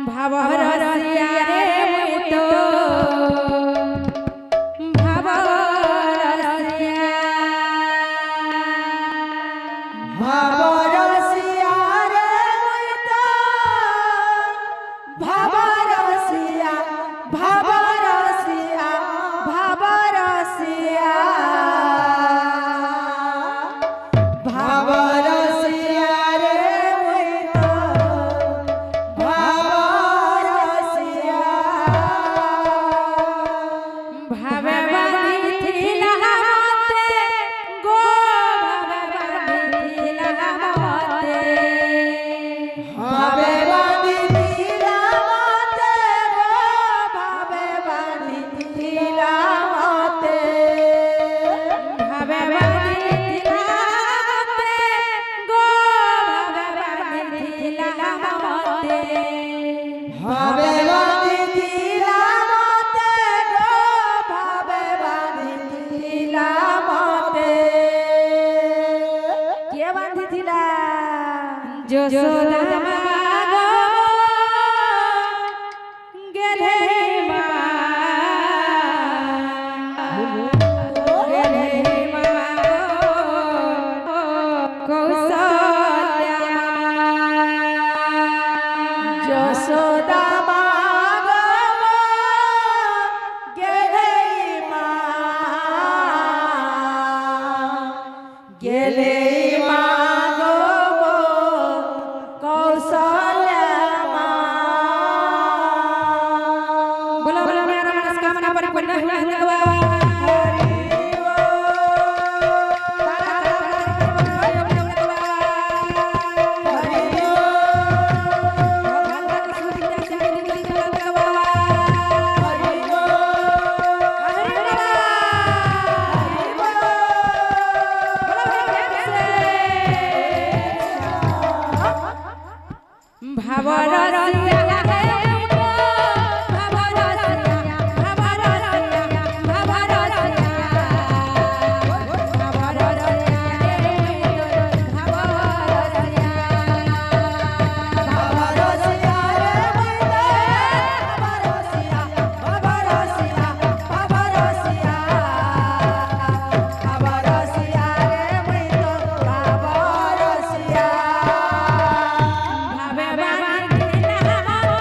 ভাবরসিয়া রে মুই তো ভাবরসিয়া ভাবরসিয়া রে মুই তো ভাবরসিয়া ভাবরসিয়া ভাবরসিয়া ভাবরসিয়া রে মুই তো ভাবরসিয়া ভাবে বাঁধিলা মতে গো ভাবে বাঁধিলা মতে ভাবে বাঁধিলা মতে গো ভাবে বাঁধিলা মতে ভাবে বাঁধিলা মতে গো ভাবে বাঁধিলা মতে ভাবে বাঁধিলা মতে গো ভাবে বাঁধিলা মতে কে বাঁধিলা যশোদা মা গো গেলে মা গেলে মা গো কৌশল্যা যশোদা মা গো গেলে মা গেলে মা গো কৌশল্যা মা बोलो बोलो मेरा मनस्कामना परिपूर्ण हुआ ভাবরসিয়া ভাবে বাঁধিলা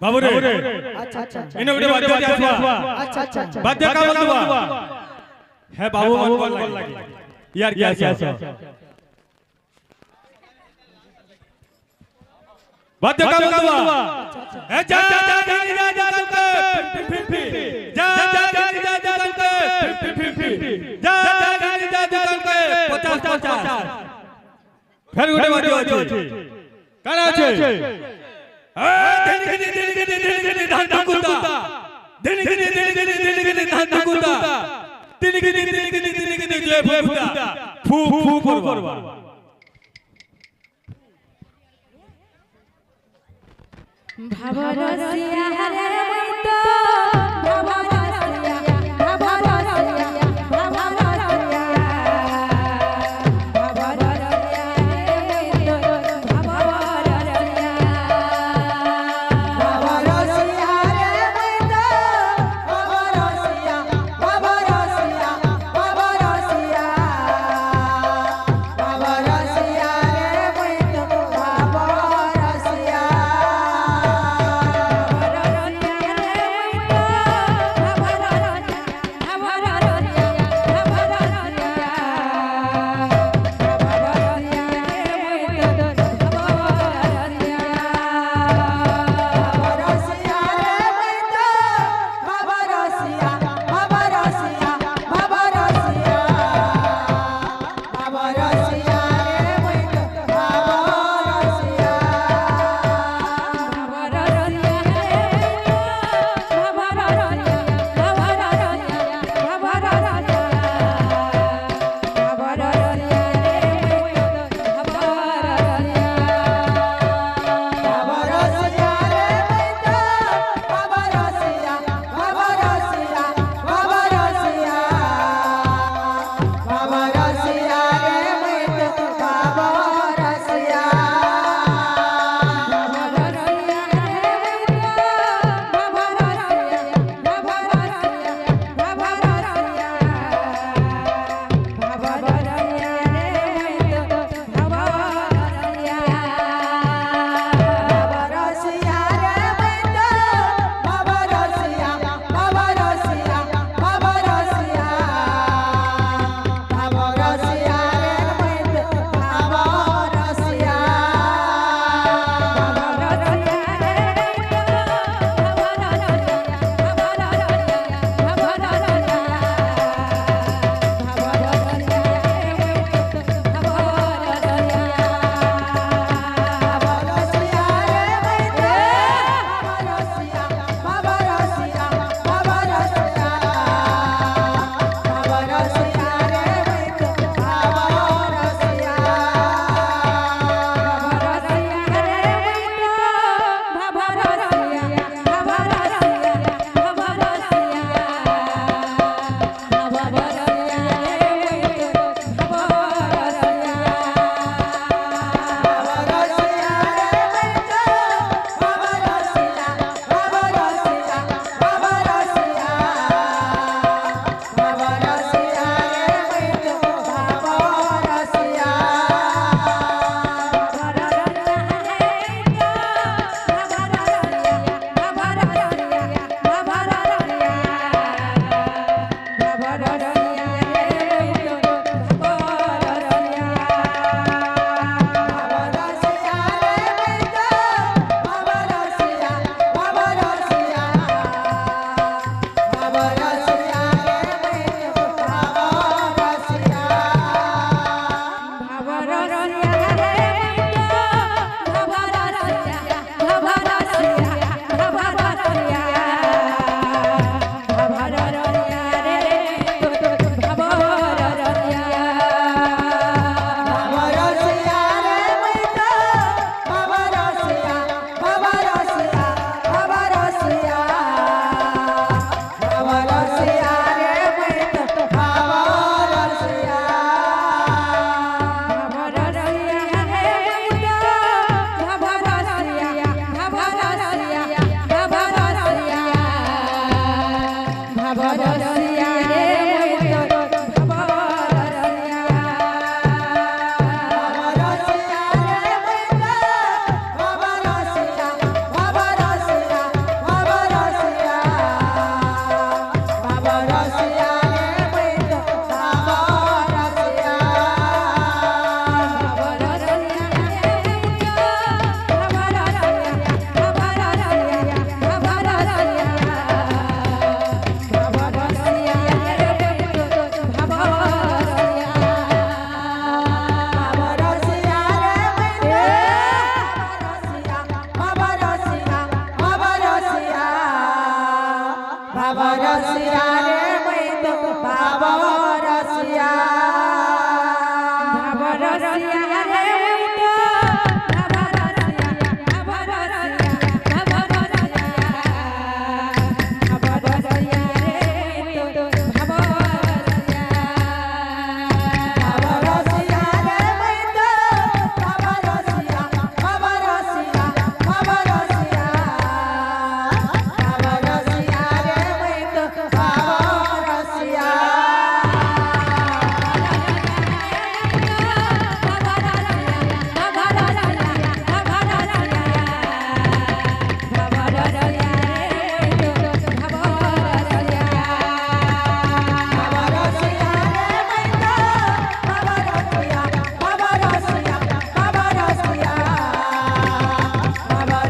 बाबू रे अच्छा अच्छा अच्छा इने उडे बाद्य आसवा अच्छा अच्छा अच्छा बाद्य का बंदवा है बाबू मन कॉल लागी यार क्या बाद्य का बंदवा है जा जा जा जा जा जा फिर उठे बाजू अच्छे करा अच्छे ভাবরসিয়া রে মইত ভাবরসিয়া ভাবরসিয়া ভাবরসিয়া ভাবরসিয়া রে মইত ভাবরসিয়া ভাবরসিয়া রে মইত ভাবরসিয়া ভাবরসিয়া ভাবরসিয়া ভাবরসিয়া রে মইত ভাবরসিয়া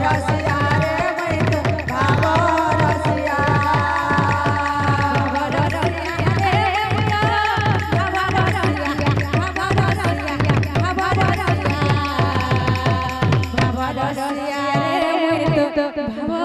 রসিয়া রে মই তো ভাব রসিয়া ভাব